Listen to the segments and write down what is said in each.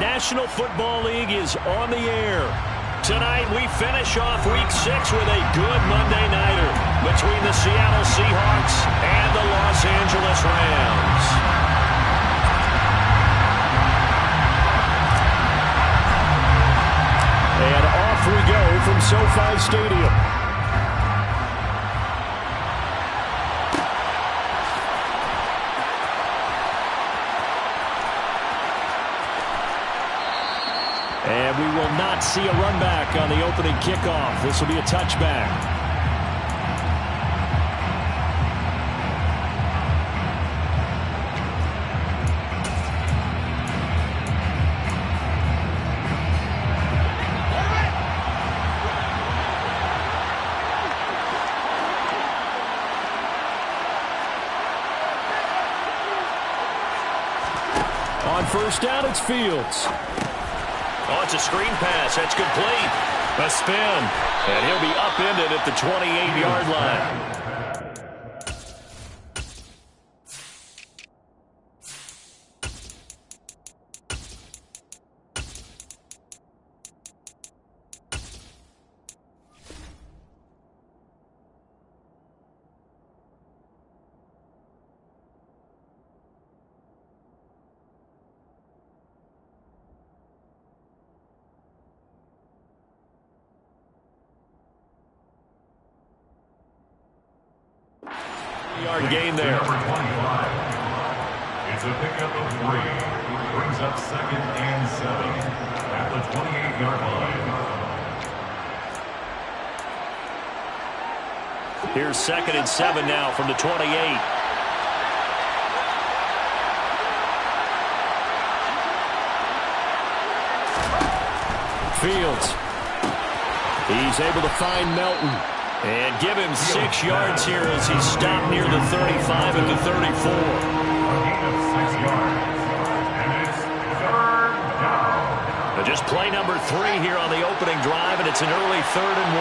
National Football League is on the air. Tonight, we finish off Week 6 with a good Monday nighter between the Seattle Seahawks and the Los Angeles Rams. And off we go from SoFi Stadium. And we will not see a run back on the opening kickoff. This will be a touchback. On first down, it's Fields. Oh, it's a screen pass. That's complete. A spin. And he'll be upended at the 28-yard line. Yard gain there. Number 25. It's a pickup of 3. Brings up 2nd and 7 at the 28-yard line. Here's 2nd and 7 now from the 28. Fields. He's able to find Melton. And give him 6 yards here as he's stopped near the 35 at the 34. A gain of 6 yards. And it's 3rd down. Just play number 3 here on the opening drive, and it's an early 3rd and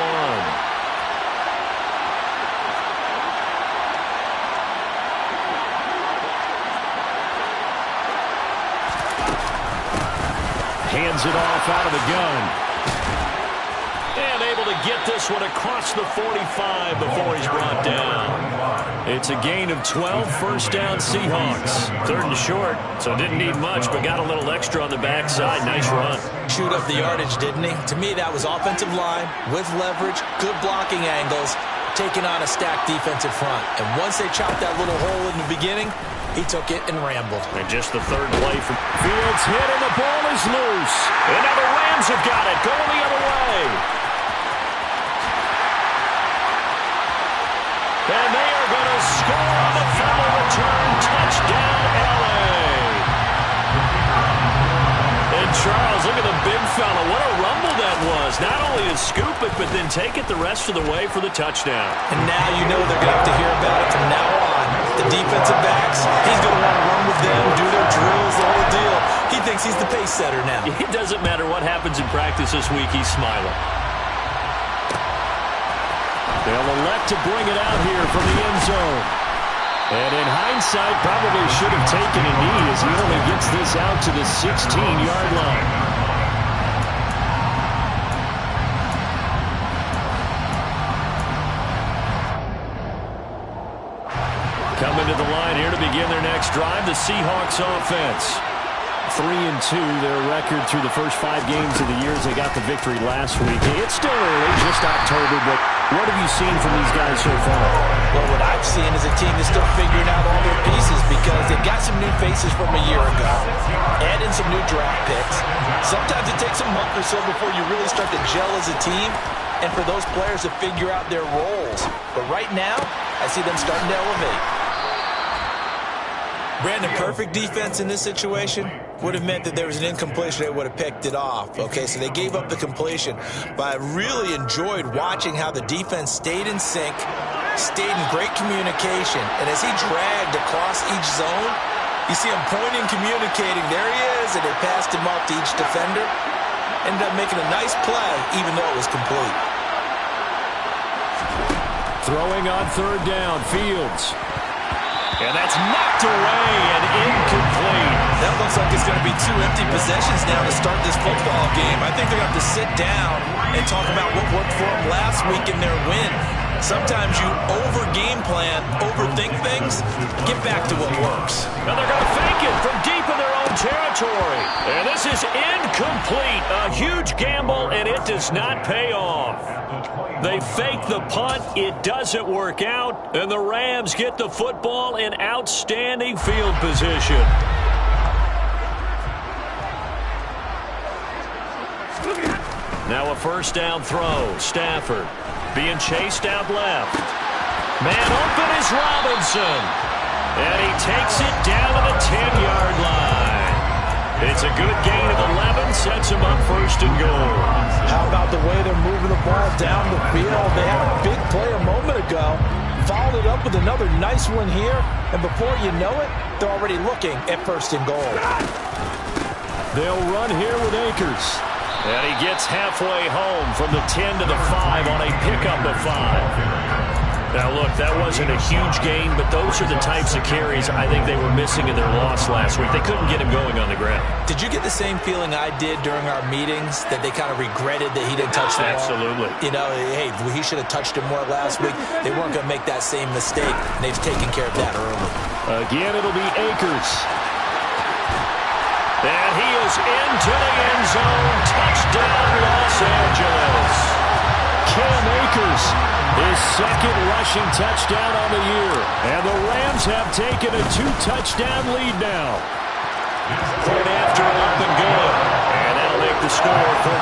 1. Hands it off out of the gun. And able to get this one across the 45 before he's brought down. It's a gain of 12, first down Seahawks. 3rd and short, so didn't need much, but got a little extra on the backside. Nice run. Chewed up the yardage, didn't he? To me, that was offensive line with leverage, good blocking angles, taking on a stacked defensive front. And once they chopped that little hole in the beginning, he took it and rambled. And just the 3rd play from Fields hit, and the ball is loose. And now the Rams have got it, going the other way. And they are going to score on the fumble return. Touchdown, L.A. And Charles, look at the big fella. What a rumble that was. Not only to scoop it, but then take it the rest of the way for the touchdown. And now you know they're going to have to hear about it from now on. The defensive backs, he's going to want to run with them, do their drills, the whole deal. He thinks he's the pace setter now. It doesn't matter what happens in practice this week. He's smiling. They'll elect to bring it out here from the end zone. And in hindsight, probably should have taken a knee as he only gets this out to the 16-yard line. Coming to the line here to begin their next drive, the Seahawks offense. 3-2, their record through the first 5 games of the year as they got the victory last week. It's still early, just October, but what have you seen from these guys so far? Well, what I've seen is a team that's still figuring out all their pieces because they've got some new faces from a year ago, add in some new draft picks. Sometimes it takes a month or so before you really start to gel as a team and for those players to figure out their roles. But right now, I see them starting to elevate. Brandon, perfect defense in this situation would have meant that there was an incompletion. They would have picked it off. Okay, so they gave up the completion. But I really enjoyed watching how the defense stayed in sync, stayed in great communication. And as he dragged across each zone, you see him pointing, communicating. There he is, and they passed him off to each defender. Ended up making a nice play, even though it was complete. Throwing on 3rd down, Fields. And that's knocked away and incomplete. That looks like it's going to be 2 empty possessions now to start this football game. I think they're going to have to sit down and talk about what worked for them last week in their win. Sometimes you over-game plan, overthink things. Get back to what works. Now they're going to fake it from deep in their own territory. And this is incomplete. A huge gamble, and it does not pay off. They fake the punt. It doesn't work out. And the Rams get the football in outstanding field position. Now a first down throw. Stafford being chased out left. Man open is Robinson. And he takes it down to the 10-yard line. It's a good gain of 11. Sets him up first and goal. How about the way they're moving the ball down the field? They had a big play a moment ago. Followed it up with another nice one here. And before you know it, they're already looking at first and goal. They'll run here with Akers. And he gets halfway home from the 10 to the 5 on a pickup of 5. Now, look, that wasn't a huge gain, but those are the types of carries I think they were missing in their loss last week. They couldn't get him going on the ground. Did you get the same feeling I did during our meetings, that they kind of regretted that he didn't touch the ball? Absolutely. You know, hey, he should have touched him more last week. They weren't going to make that same mistake, and they've taken care of that early. Again, it'll be Akers. And he is into the end zone. Touchdown, Los Angeles. Cam Akers, his second rushing touchdown on the year. And the Rams have taken a 2-touchdown lead now. Point after up and good. And that'll make the score 14-0.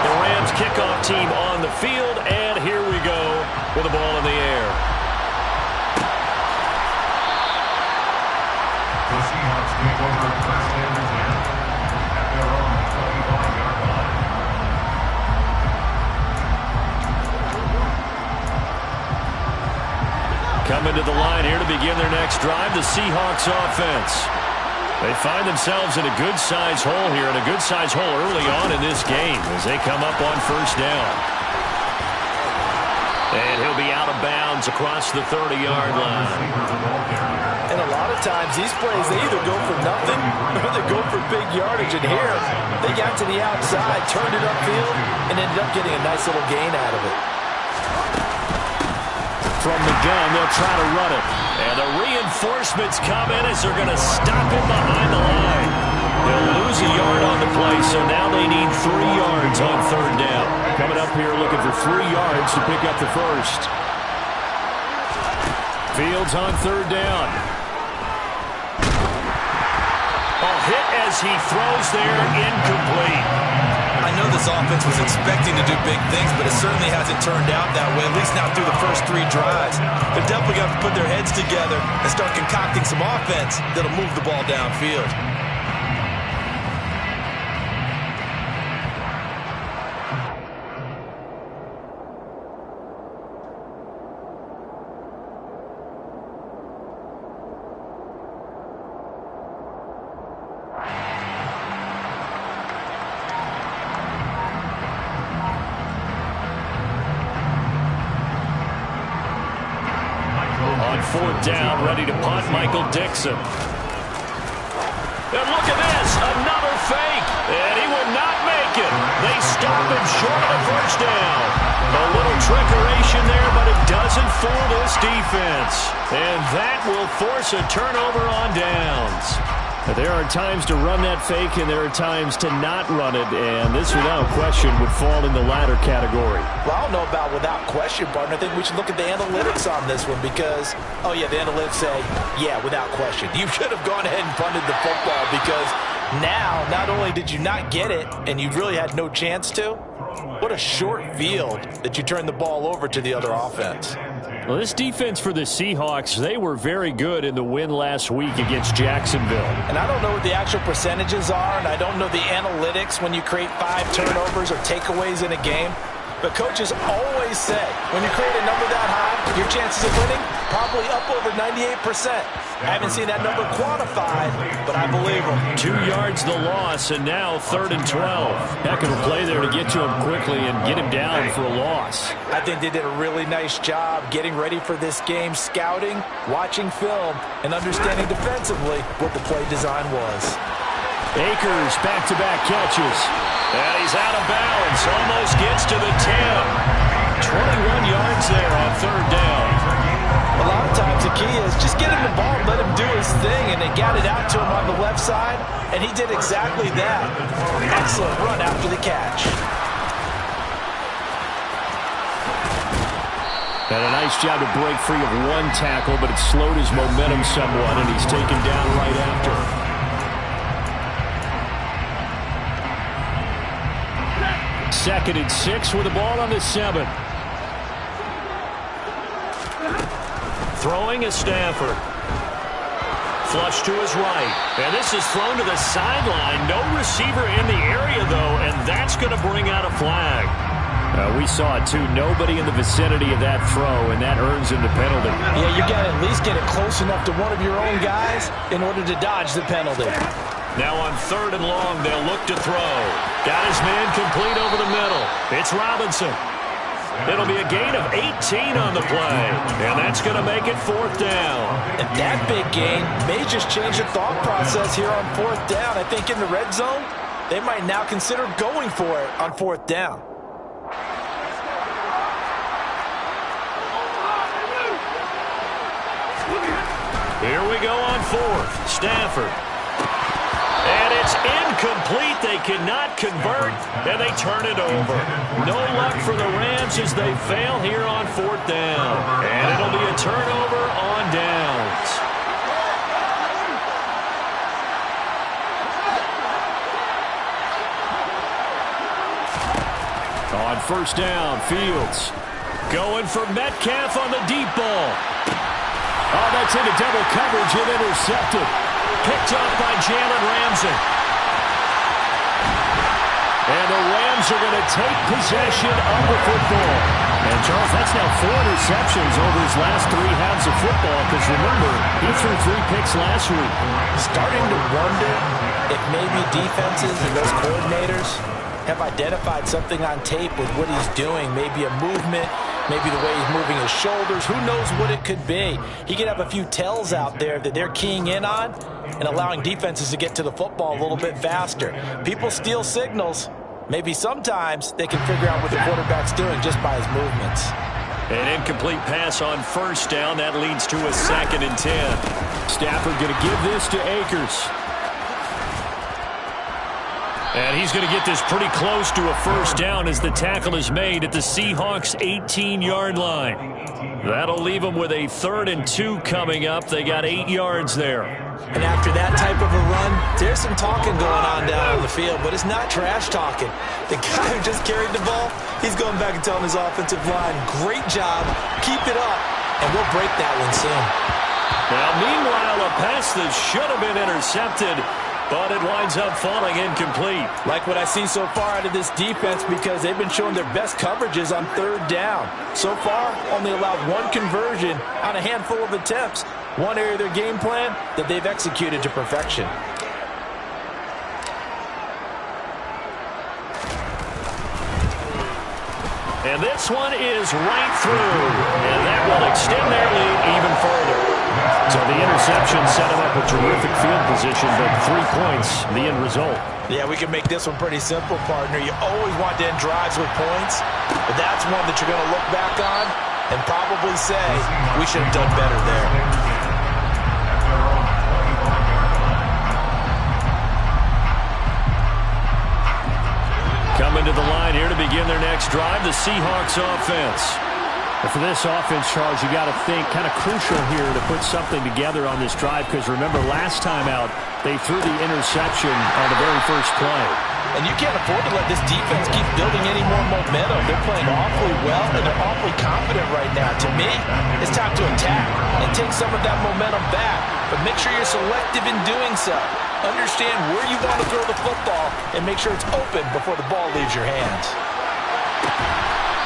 The Rams kickoff team on the field. And here we go with the ball in the air. The Seahawks take over first and 10 at their own 25-yard line. Coming to the line here to begin their next drive, the Seahawks offense. They find themselves in a good-sized hole here, and a good-sized hole early on in this game as they come up on first down. And he'll be out of bounds across the 30-yard line. And a lot of times, these plays, they either go for nothing or they go for big yardage. And here, they got to the outside, turned it upfield, and ended up getting a nice little gain out of it. From the gun, they'll try to run it. And the reinforcements come in as they're going to stop him behind the line. They'll lose a yard on the play, so now they need 3 yards on third down. Coming up here looking for 3 yards to pick up the first. Fields on third down. A hit as he throws there, incomplete. I know this offense was expecting to do big things, but it certainly hasn't turned out that way, at least not through the first 3 drives. They're definitely going to put their heads together and start concocting some offense that'll move the ball downfield. Fourth down, ready to punt, Michael Dixon. And look at this, another fake, and he will not make it. They stop him short of the first down. A little trickeration there, but it doesn't fool this defense. And that will force a turnover on downs. There are times to run that fake, and there are times to not run it, and this, without question, would fall in the latter category. Well, I don't know about without question, partner. I think we should look at the analytics on this one because, oh, yeah, the analytics say, yeah, without question. You should have gone ahead and punted the football because now, not only did you not get it, and you really had no chance to, what a short field that you turned the ball over to the other offense. Well, this defense for the Seahawks, they were very good in the win last week against Jacksonville. And I don't know what the actual percentages are, and I don't know the analytics when you create 5 turnovers or takeaways in a game. But coaches always say, when you create a number that high, your chances of winning probably up over 98%. I haven't seen that number quantified, but I believe them. 2 yards the loss, and now 3rd and 12. Heck of a play there to get to him quickly and get him down for a loss. I think they did a really nice job getting ready for this game, scouting, watching film, and understanding defensively what the play design was. Akers back-to-back catches. And he's out of bounds. Almost gets to the 10. 21 yards there on 3rd down. A lot of times the key is just get him the ball and let him do his thing, and they got it out to him on the left side, and he did exactly that. Excellent run after the catch. And a nice job to break free of one tackle, but it slowed his momentum somewhat, and he's taken down right after. Second and 6 with the ball on the 7. Throwing is Stafford. Flush to his right. And this is thrown to the sideline. No receiver in the area, though, and that's going to bring out a flag. We saw it, too. Nobody in the vicinity of that throw, and that earns him the penalty. Yeah, you got to at least get it close enough to one of your own guys in order to dodge the penalty. Now on 3rd and long, they'll look to throw. Got his man complete over the middle. It's Robinson. It'll be a gain of 18 on the play, and that's going to make it 4th down. And that big gain may just change the thought process here on 4th down. I think in the red zone, they might now consider going for it on 4th down. Here we go on 4th. Stafford. And it's incomplete. They cannot convert, and they turn it over. No luck for the Rams as they fail here on 4th down. And it'll be a turnover on downs. On 1st down, Fields going for Metcalf on the deep ball. Oh, that's into double coverage and intercepted. Picked up by Jalen Ramsey. And the Rams are going to take possession of the football. And, Charles, that's now 4 interceptions over his last 3 halves of football, because, remember, he threw 3 picks last week. Starting to wonder if maybe defenses and those coordinators have identified something on tape with what he's doing. Maybe a movement, maybe the way he's moving his shoulders. Who knows what it could be? He could have a few tells out there that they're keying in on and allowing defenses to get to the football a little bit faster. People steal signals. Maybe sometimes they can figure out what the quarterback's doing just by his movements. An incomplete pass on 1st down. That leads to a 2nd and 10. Stafford going to give this to Akers. And he's going to get this pretty close to a 1st down as the tackle is made at the Seahawks' 18-yard line. That'll leave them with a 3rd and 2 coming up. They got 8 yards there. And after that type of a run, there's some talking going on down on the field, but it's not trash talking. The guy who just carried the ball, he's going back and telling his offensive line, great job, keep it up, and we'll break that one soon. Now, meanwhile, a pass that should have been intercepted, but it winds up falling incomplete. Like what I see so far out of this defense, because they've been showing their best coverages on 3rd down. So far, only allowed 1 conversion on a handful of attempts. One area of their game plan that they've executed to perfection. And this one is right through, and that will extend their lead even further. So the interception set him up a terrific field position, but 3 points, the end result. Yeah, we can make this one pretty simple, partner. You always want to end drives with points, but that's one that you're going to look back on and probably say, we should have done better there. Coming to the line here to begin their next drive, the Seahawks offense. And for this offense, Charles, you got to think kind of crucial here to put something together on this drive, because remember, last time out, they threw the interception on the very first play. And you can't afford to let this defense keep building any more momentum. They're playing awfully well, and they're awfully confident right now. To me, it's time to attack and take some of that momentum back. But make sure you're selective in doing so. Understand where you want to throw the football and make sure it's open before the ball leaves your hands.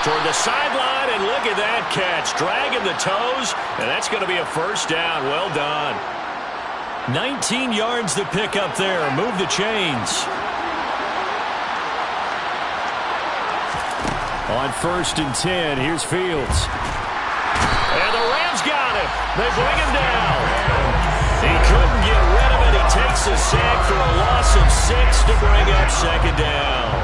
Toward the sideline, and look at that catch. Dragging the toes, and that's going to be a first down. Well done. 19 yards to pick up there. Move the chains. On 1st and 10, here's Fields. And the Rams got him. They bring him down. He couldn't get rid of it. He takes a sack for a loss of 6 to bring up 2nd down.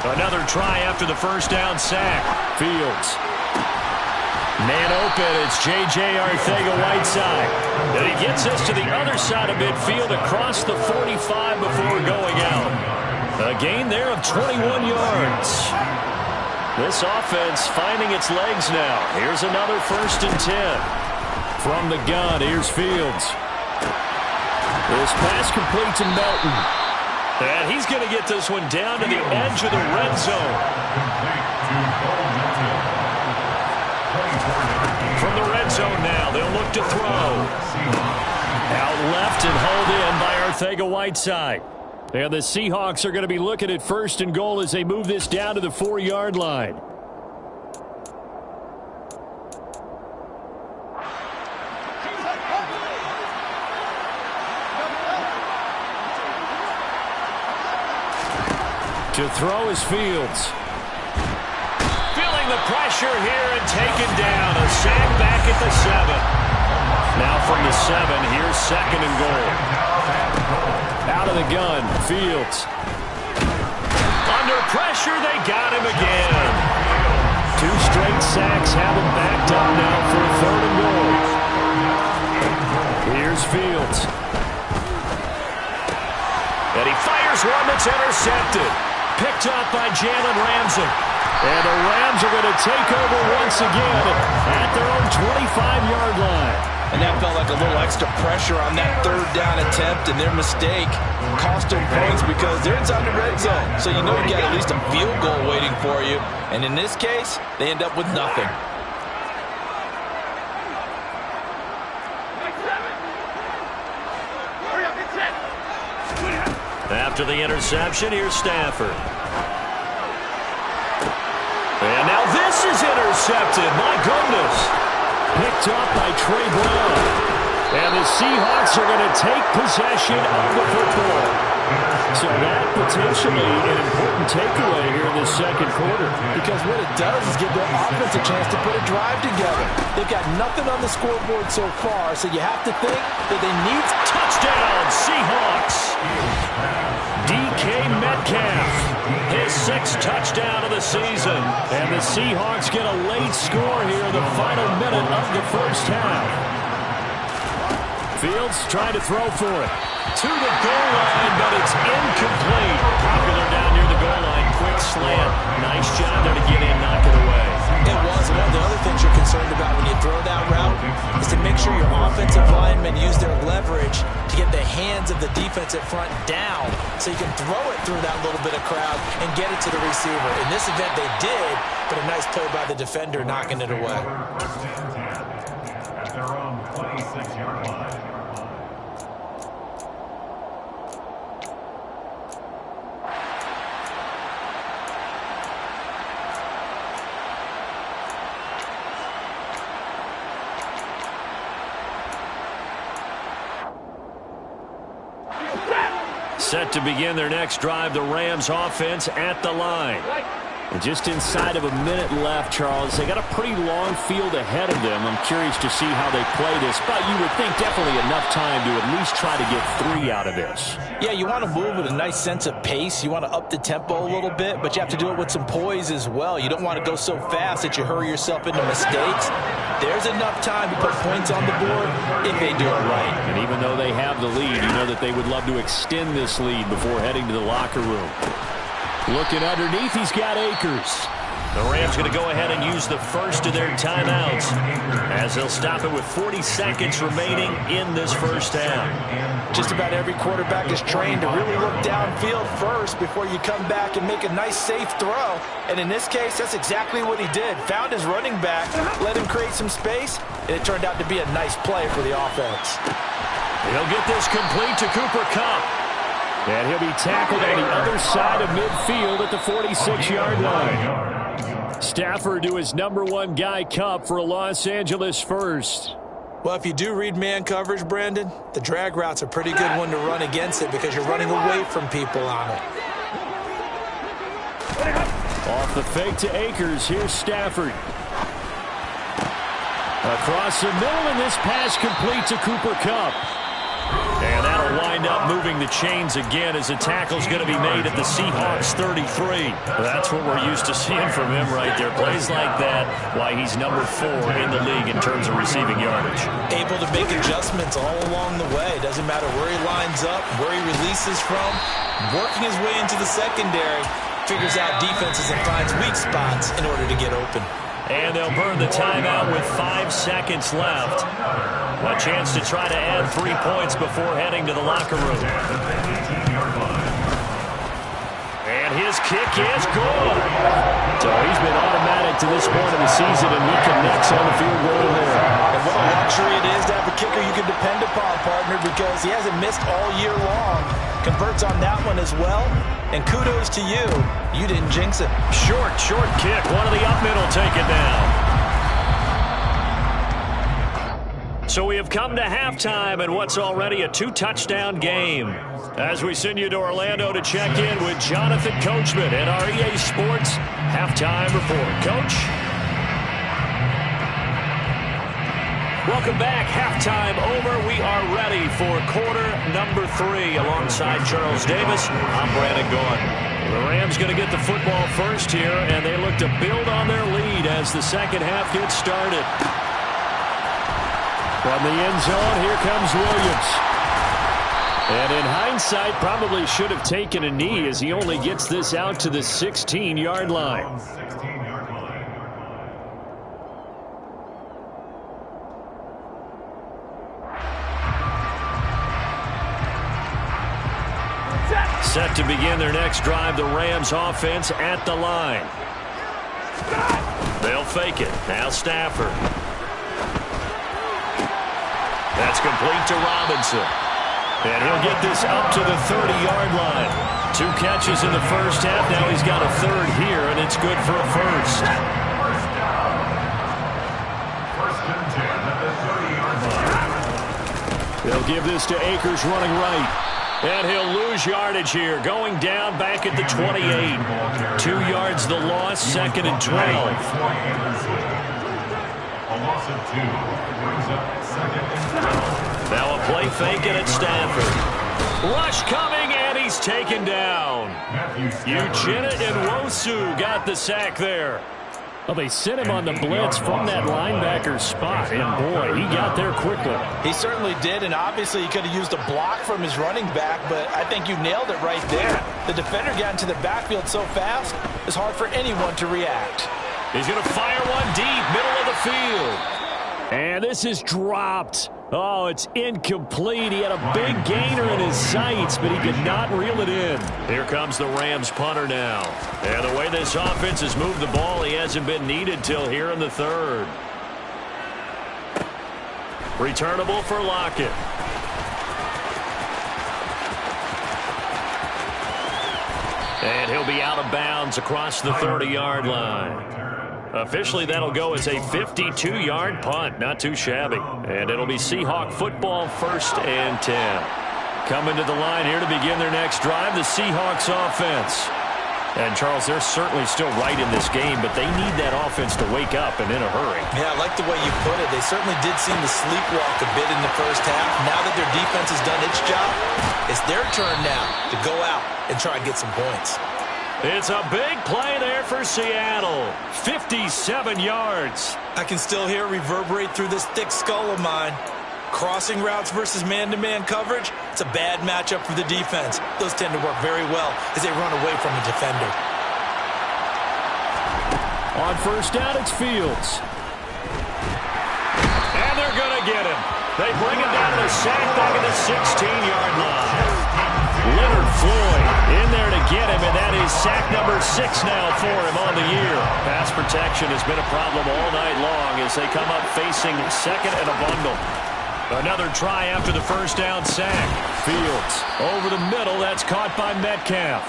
Another try after the first down sack. Fields. Man open, it's J.J. Arcega-Whiteside. And he gets us to the other side of midfield across the 45 before going out. A gain there of 21 yards. This offense finding its legs now. Here's another 1st and 10. From the gun, here's Fields. This pass complete to Melton. And he's going to get this one down to the edge of the red zone. From the red zone now, they'll look to throw. Out left and hauled in by Arcega-Whiteside. And the Seahawks are going to be looking at 1st and goal as they move this down to the 4-yard line. To throw is Fields. Feeling the pressure here and taken down. A sack back at the 7. Now from the 7, here's 2nd and goal. Out of the gun, Fields. Under pressure, they got him again. 2 straight sacks have him backed up now for 3rd and goal. Here's Fields. And he fires one that's intercepted. Picked up by Jalen Ramsey. And the Rams are going to take over once again at their own 25-yard line. And that felt like a little extra pressure on that 3rd down attempt, and their mistake cost them points because they're inside the red zone. So you know you got at least a field goal waiting for you. And in this case, they end up with nothing. After the interception, here's Stafford. And now this is intercepted. My goodness. Picked up by Trey Brown. And the Seahawks are going to take possession of the football. So that potentially an important takeaway here in the 2nd quarter. Because what it does is give their offense a chance to put a drive together. They've got nothing on the scoreboard so far, so you have to think that they need touchdown, Seahawks. DK Metcalf, his 6th touchdown of the season. And the Seahawks get a late score here in the final minute of the 1st half. Fields trying to throw for it. To the goal line, but it's incomplete. Popular down near the goal line. Quick slant. Nice job there to get in, knock it away. It was. One of the other things you're concerned about when you throw that route is to make sure your offensive linemen use their leverage to get the hands of the defensive front down so you can throw it through that little bit of crowd and get it to the receiver. In this event, they did, but a nice play by the defender knocking it away. At their own 26-yard line. Set to begin their next drive, the Rams offense at the line. And just inside of a minute left, Charles. They got a pretty long field ahead of them. I'm curious to see how they play this, but you would think definitely enough time to at least try to get 3 out of this. Yeah, you want to move with a nice sense of pace. You want to up the tempo a little bit, but you have to do it with some poise as well. You don't want to go so fast that you hurry yourself into mistakes. There's enough time to put points on the board if they do it right. And even though they have the lead, you know that they would love to extend this lead before heading to the locker room. Looking underneath, he's got Akers. The Rams going to go ahead and use the first of their timeouts as they'll stop it with 40 seconds remaining in this first half. Just about every quarterback is trained to really look downfield first before you come back and make a nice, safe throw. And in this case, that's exactly what he did. Found his running back, let him create some space, and it turned out to be a nice play for the offense. He'll get this complete to Cooper Kupp. And he'll be tackled on the other side of midfield at the 46-yard line. Stafford to his number one guy, Kupp, for a Los Angeles first. Well, if you do read man coverage, Brandon, the drag route's a pretty good one to run against it because you're running away from people on it. Off the fake to Akers. Here's Stafford. Across the middle, and this pass complete to Cooper Kupp. And that'll wind up moving the chains again as the tackle's going to be made at the Seahawks 33. That's what we're used to seeing from him right there. Plays like that, why he's number 4 in the league in terms of receiving yardage. Able to make adjustments all along the way. Doesn't matter where he lines up, where he releases from. Working his way into the secondary, figures out defenses and finds weak spots in order to get open. And they'll burn the timeout with 5 seconds left. A chance to try to add 3 points before heading to the locker room. And his kick is good. So he's been automatic to this point of the season, and he connects on the field goal there. And what a luxury it is to have a kicker you can depend upon, partner, because he hasn't missed all year long. Converts on that one as well. And kudos to you. You didn't jinx it. Short kick. One of the up middle, take it down. So we have come to halftime in what's already a 2-touchdown game. As we send you to Orlando to check in with Jonathan Coachman at our EA Sports Halftime Report. Coach? Welcome back. Halftime over. We are ready for quarter number 3 alongside Charles Davis. I'm Brandon Gaudin. The Rams going to get the football first here, and they look to build on their lead as the second half gets started. From the end zone, here comes Williams. And in hindsight, probably should have taken a knee as he only gets this out to the 16-yard line. Set to begin their next drive, the Rams offense at the line. They'll fake it. Now Stafford. That's complete to Robinson. And he'll get this up to the 30-yard line. 2 catches in the first half. Now he's got a third here, and it's good for a first. They'll give this to Akers running right. And he'll lose yardage here. Going down back at the 28. 2 yards the loss, second and 12. A loss of 2 brings up second and 12. Now a play fake and it's Stafford. Rush coming, and he's taken down. Uchenna and Nwosu got the sack there. Well, they sent him on the blitz from that linebacker's spot, and boy, he got there quickly. He certainly did, and obviously he could have used a block from his running back, but I think you nailed it right there. The defender got into the backfield so fast, it's hard for anyone to react. He's going to fire one deep, middle of the field. And this is dropped. Oh, it's incomplete. He had a big gainer in his sights, but he could not reel it in. Here comes the Rams punter now. And the way this offense has moved the ball, he hasn't been needed till here in the third. Returnable for Lockett. And he'll be out of bounds across the 30-yard line. Officially, that'll go as a 52-yard punt. Not too shabby. And it'll be Seahawk football, 1st and 10. Coming to the line here to begin their next drive, the Seahawks offense. And, Charles, they're certainly still right in this game, but they need that offense to wake up and in a hurry. Yeah, I like the way you put it. They certainly did seem to sleepwalk a bit in the first half. Now that their defense has done its job, it's their turn now to go out and try and get some points. It's a big play there for Seattle. 57 yards. I can still hear it reverberate through this thick skull of mine. Crossing routes versus man-to-man coverage, it's a bad matchup for the defense. Those tend to work very well as they run away from the defender. On first down, it's Fields. And they're going to get him. They bring him down to the sack back at the 16-yard line. Leonard Floyd in there to get him, and that is sack number 6 now for him on the year. Pass protection has been a problem all night long as they come up facing second and a bundle. Another try after the first down sack. Fields over the middle. That's caught by Metcalf.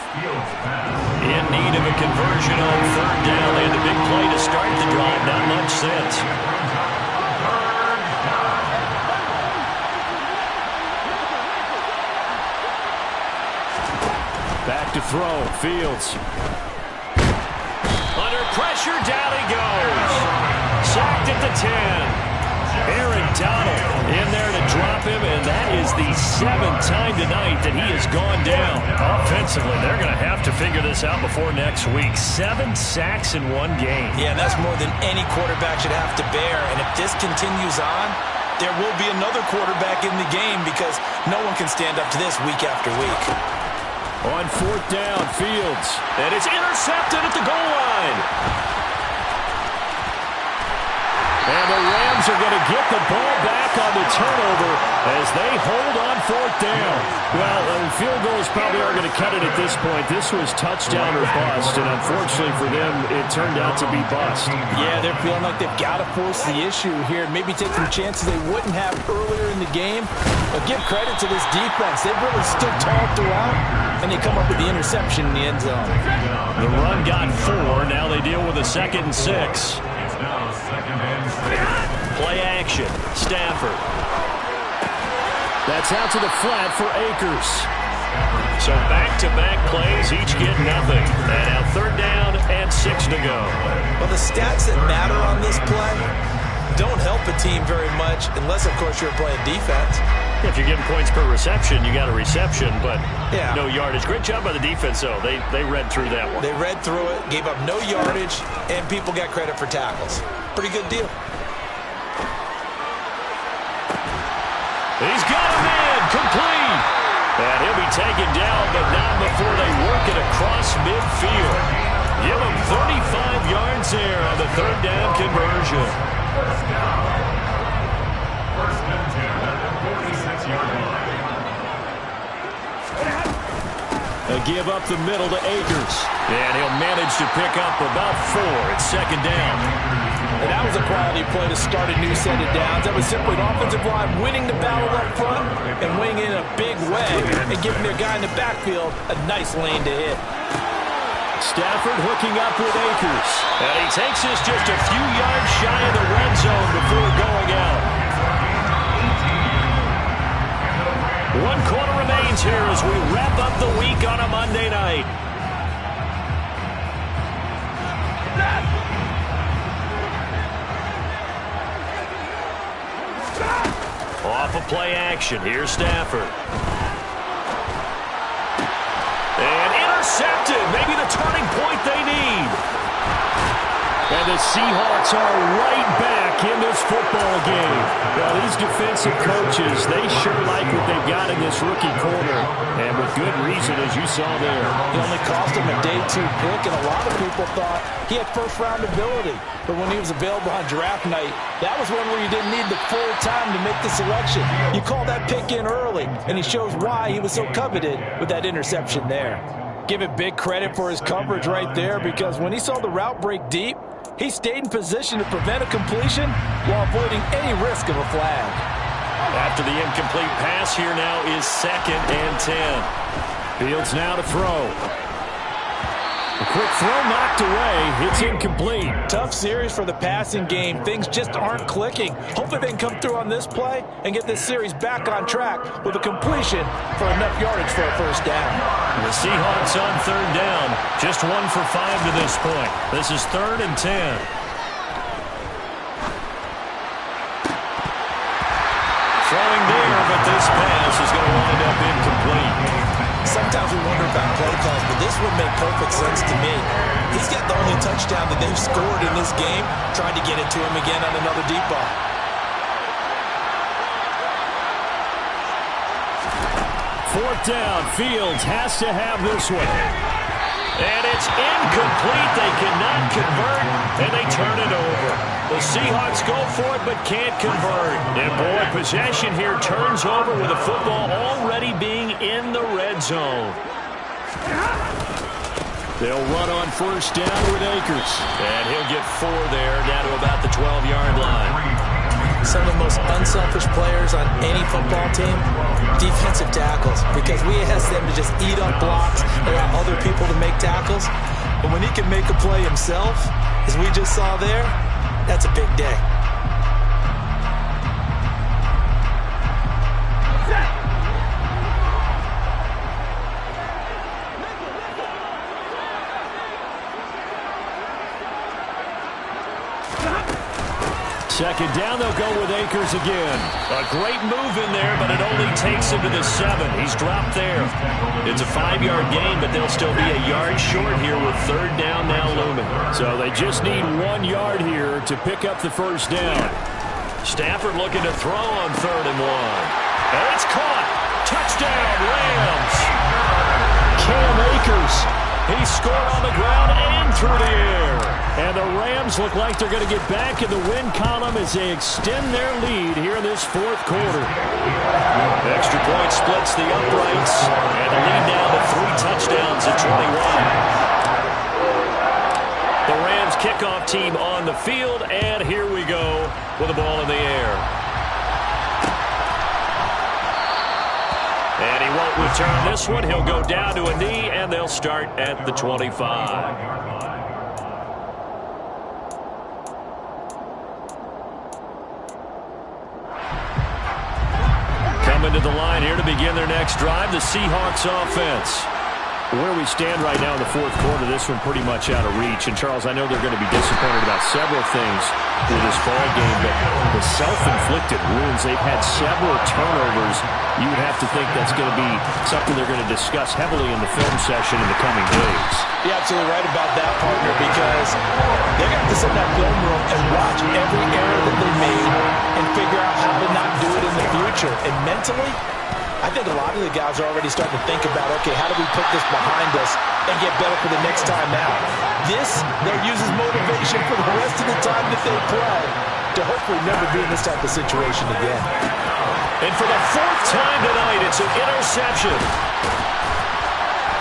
In need of a conversion on third down. They had the big play to start the drive. Not much since. Back to throw. Fields. Under pressure, down he goes. Sacked at the 10. Aaron Donald in there to drop him, and that is the 7th time tonight that he has gone down. Offensively, they're going to have to figure this out before next week. 7 sacks in one game. Yeah, and that's more than any quarterback should have to bear. And if this continues on, there will be another quarterback in the game because no one can stand up to this week after week. On fourth down, Fields, and it's intercepted at the goal line. And the Rams are going to get the ball back on the turnover as they hold on fourth down. Well, field goals probably are going to cut it at this point. This was touchdown or bust, and unfortunately for them, it turned out to be bust. Yeah, they're feeling like they've got to force the issue here. Maybe take some chances they wouldn't have earlier in the game. But give credit to this defense. They've really stood tall throughout, and they come up with the interception in the end zone. The run got 4. Now they deal with a 2nd and 6. Play action. Stafford. That's out to the flat for Akers. So back-to-back plays, each get nothing. And now third down and 6 to go. Well, the stats that matter on this play don't help a team very much unless, of course, you're playing defense. If you're getting points per reception, you got a reception, but no yardage. Great job by the defense, though. They read through that one. They read through it, gave up no yardage, and people got credit for tackles. Pretty good deal. He's got him in, complete. And he'll be taken down, but not before they work it across midfield. Give him 35 yards there on the third down conversion. First and 10 at the 46-yard line. A give up the middle to Akers. And he'll manage to pick up about 4. It's second down. And that was a quality play to start a new set of downs. That was simply an offensive line winning the battle up front and winning in a big way and giving their guy in the backfield a nice lane to hit. Stafford hooking up with Akers. And he takes this just a few yards shy of the red zone before going out. 1 quarter remains here as we wrap up the week on a Monday night. Off of play action. Here's Stafford. And intercepted. Maybe the turning point they need. And the Seahawks are right back in this football game. Now, these defensive coaches, they sure like what they've got in this rookie corner. And with good reason, as you saw there. It only cost him a day 2 pick, and a lot of people thought he had first-round ability. But when he was available on draft night, that was one where you didn't need the full time to make the selection. You call that pick in early, and he shows why he was so coveted with that interception there. Give it big credit for his coverage right there, because when he saw the route break deep, he stayed in position to prevent a completion while avoiding any risk of a flag. After the incomplete pass, here now is 2nd and 10. Fields now to throw. A quick throw knocked away. It's incomplete. Tough series for the passing game. Things just aren't clicking. Hopefully they can come through on this play and get this series back on track with a completion for enough yardage for a first down. The Seahawks on third down. Just 1 for 5 to this point. This is 3rd and 10. Throwing there, but this pass is going to wind up incomplete. Sometimes we wonder about play calls, but this would make perfect sense to me. He's got the only touchdown that they've scored in this game. Tried to get it to him again on another deep ball. Fourth down. Fields has to have this one. And it's incomplete. They cannot convert, and they turn it over. The Seahawks go for it, but can't convert. And boy, possession here turns over with the football already being in the red zone. They'll run on first down with Akers. And he'll get 4 there, down to about the 12-yard line. some of the most unselfish players on any football team? Defensive tackles, because we ask them to just eat up blocks, allow other people to make tackles. But when he can make a play himself, as we just saw there, that's a big day. Second down, they'll go with Akers again. A great move in there, but it only takes him to the 7. He's dropped there. It's a 5-yard gain, but they'll still be a yard short here with third down now looming. So they just need 1 yard here to pick up the first down. Stafford looking to throw on 3rd and 1. And it's caught. Touchdown, Rams. Cam Akers. He scored on the ground and through the air. And the Rams look like they're going to get back in the win column as they extend their lead here in this 4th quarter. Extra point splits the uprights, and the lead now to 3 touchdowns at 21. The Rams kickoff team on the field, and here we go with the ball in the air. And he won't return this one. He'll go down to a knee, and they'll start at the 25. Coming to the line here to begin their next drive, the Seahawks offense. Where we stand right now in the 4th quarter, this one pretty much out of reach. And, Charles, I know they're going to be disappointed about several things with this ball game, but the self-inflicted wounds, they've had several turnovers. You would have to think that's going to be something they're going to discuss heavily in the film session in the coming days. You're absolutely right about that, partner, because they're going to have to sit in that film room and watch every error that they made and figure out how to not do it in the future. And mentally, I think a lot of the guys are already starting to think about, okay, how do we put this behind us and get better for the next time out? This, they'll use as motivation for the rest of the time that they play to hopefully never be in this type of situation again. And for the 4th time tonight, it's an interception.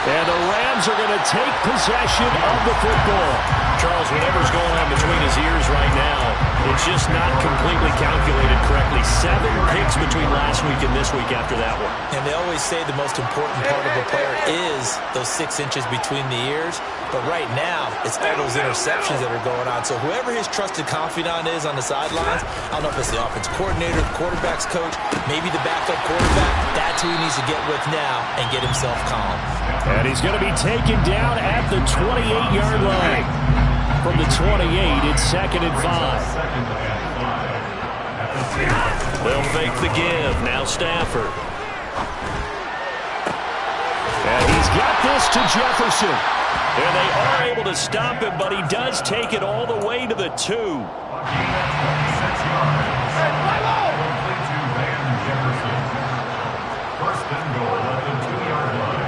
And the Rams are going to take possession of the football. Charles, whatever's going on between his ears right now, it's just not completely calculated correctly. 7 picks between last week and this week after that one. And they always say the most important part of a player is those 6 inches between the ears. But right now, it's all those interceptions that are going on. So whoever his trusted confidant is on the sidelines, I don't know if it's the offense coordinator, the quarterback's coach, maybe the backup quarterback, that's who he needs to get with now and get himself calm. And he's going to be taken down at the 28-yard line. From the 28, it's 2nd and 5. They'll fake the give. Now Stafford. And he's got this to Jefferson. And they are able to stop him, but he does take it all the way to the 2. First and goal at the 2-yard line.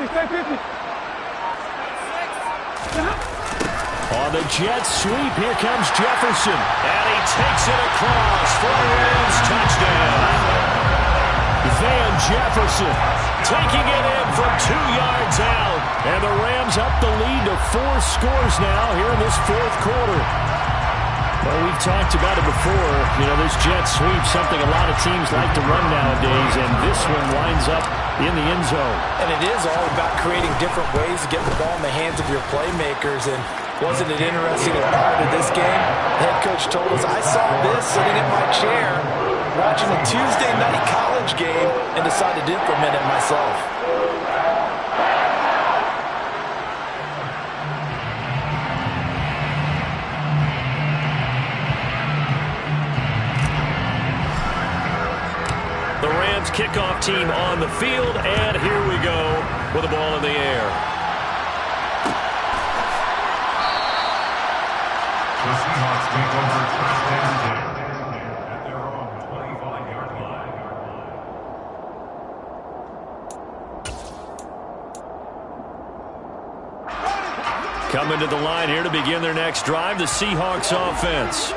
Stay 50. On the jet sweep, here comes Jefferson. And he takes it across for a Rams touchdown. Van Jefferson taking it in from 2 yards out. And the Rams up the lead to 4 scores now here in this 4th quarter. Well, we've talked about it before. You know, this jet sweep, something a lot of teams like to run nowadays, and this one winds up in the end zone. And it is all about creating different ways to get the ball in the hands of your playmakers. And wasn't it interesting that prior to this game, the head coach told us, I saw this sitting in my chair watching a Tuesday night college game and decided to implement it myself. The Rams kickoff team on the field, and here we go with the ball in the air. The Seahawks take over first and 10 at their own 25-yard line. Coming to the line here to begin their next drive, the Seahawks offense.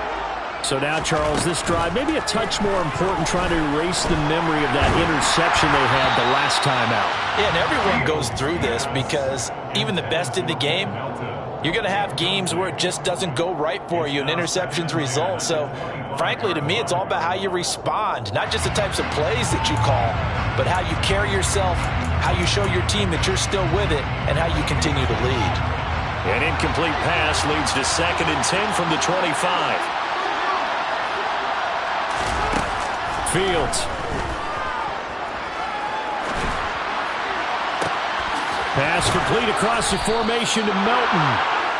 So now, Charles, this drive maybe a touch more important, trying to erase the memory of that interception they had the last time out. Yeah, and everyone goes through this because even the best in the game You're going to have games where it just doesn't go right for you and interceptions result. So, frankly, to me, it's all about how you respond. Not just the types of plays that you call, but how you carry yourself, how you show your team that you're still with it, and how you continue to lead. An incomplete pass leads to 2nd and 10 from the 25. Fields. Pass complete across the formation to Melton.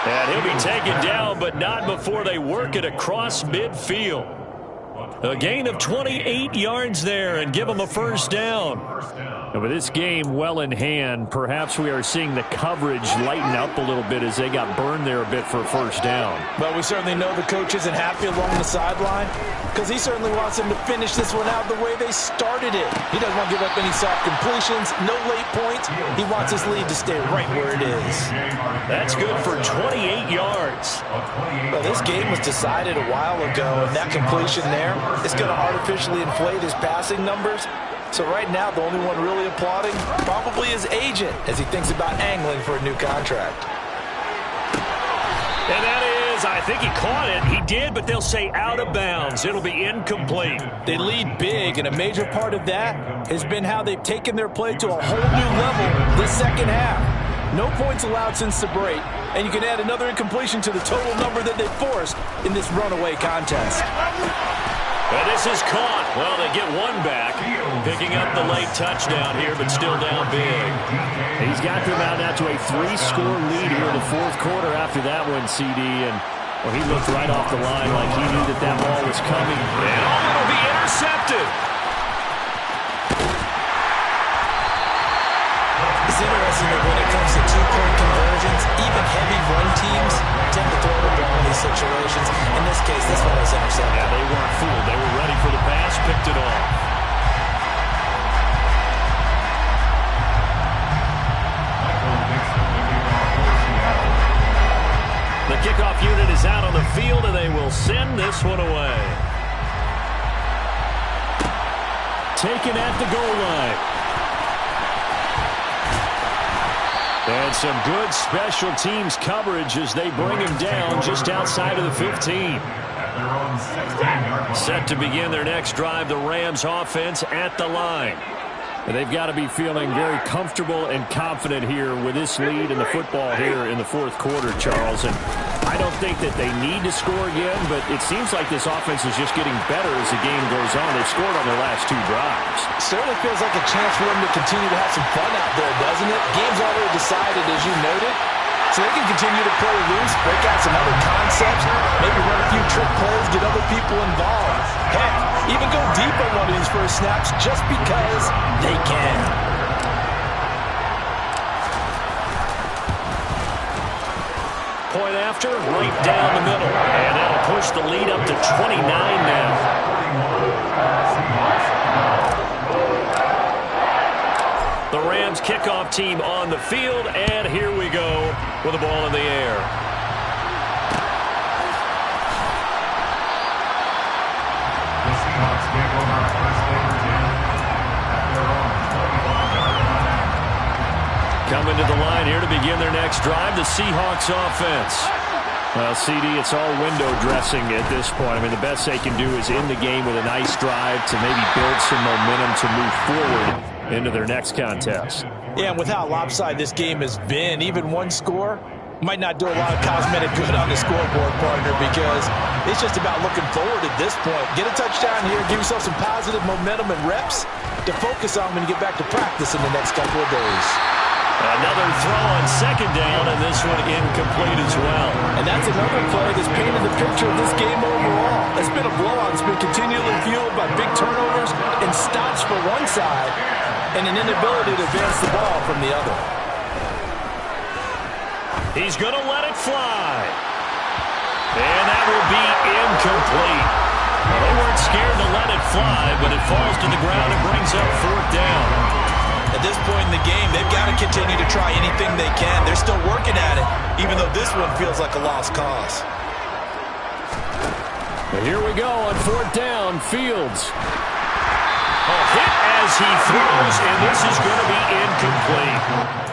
And he'll be taken down, but not before they work it across midfield. A gain of 28 yards there and give them a first down. And with this game well in hand, perhaps we are seeing the coverage lighten up a little bit as they got burned there a bit for a first down. But we certainly know the coach isn't happy along the sideline because he certainly wants them to finish this one out the way they started it. He doesn't want to give up any soft completions, no late points. He wants his lead to stay right where it is. That's good for 28 yards. Well, this game was decided a while ago, and that completion there is going to artificially inflate his passing numbers. So right now, the only one really applauding probably his agent as he thinks about angling for a new contract. And that is, I think he caught it. He did, but they'll say out of bounds. It'll be incomplete. They lead big, and a major part of that has been how they've taken their play to a whole new level this second half. No points allowed since the break, and you can add another incompletion to the total number that they forced in this runaway contest. And this is caught. Well, they get one back, picking up the late touchdown here, but still down big. He's got them out now to a 3-score lead here in the fourth quarter after that one, CD. And well, he looked right off the line like he knew that that ball was coming. And it'll be intercepted. It's interesting that when it comes to two-point conversions, even heavy run teams tend to throw the ball in these situations. In this case, this one was intercepted. Yeah, they weren't fooled. They were ready for the pass, picked it off. The kickoff unit is out on the field, and they will send this one away. Taken at the goal line. And some good special teams coverage as they bring him down just outside of the 15. Set to begin their next drive, the Rams offense at the line. And they've got to be feeling very comfortable and confident here with this lead in the football here in the fourth quarter, Charles. And I don't think that they need to score again, but it seems like this offense is just getting better as the game goes on. They've scored on their last 2 drives. Certainly feels like a chance for them to continue to have some fun out there, doesn't it? Game's already decided, as you noted. So they can continue to play loose, break out some other concepts, maybe run a few trick plays, get other people involved. Heck, even go deep on one of these first snaps just because they can. Point after, right down the middle. And that'll push the lead up to 29 now. The Rams kickoff team on the field, and here we go with the ball in the air. The Seahawks take over first and 10 at their own 25. Coming to the line here to begin their next drive, the Seahawks offense. Well, CD, it's all window dressing at this point. I mean, the best they can do is end the game with a nice drive to maybe build some momentum to move forward into their next contest. Yeah, and with how lopsided this game has been, even one score might not do a lot of cosmetic good on the scoreboard, partner, because it's just about looking forward at this point. Get a touchdown here, give yourself some positive momentum and reps to focus on when you get back to practice in the next couple of days. Another throw on second down, and this one incomplete as well. And that's another play that's painted the picture of this game overall. It's been a blowout. It's been continually fueled by big turnovers and stops for one side and an inability to advance the ball from the other. He's going to let it fly. And that will be incomplete. Well, they weren't scared to let it fly, but it falls to the ground and brings up fourth down. At this point in the game, they've got to continue to try anything they can. They're still working at it, even though this one feels like a lost cause. But here we go on fourth down, Fields. A hit as he throws, and this is going to be incomplete.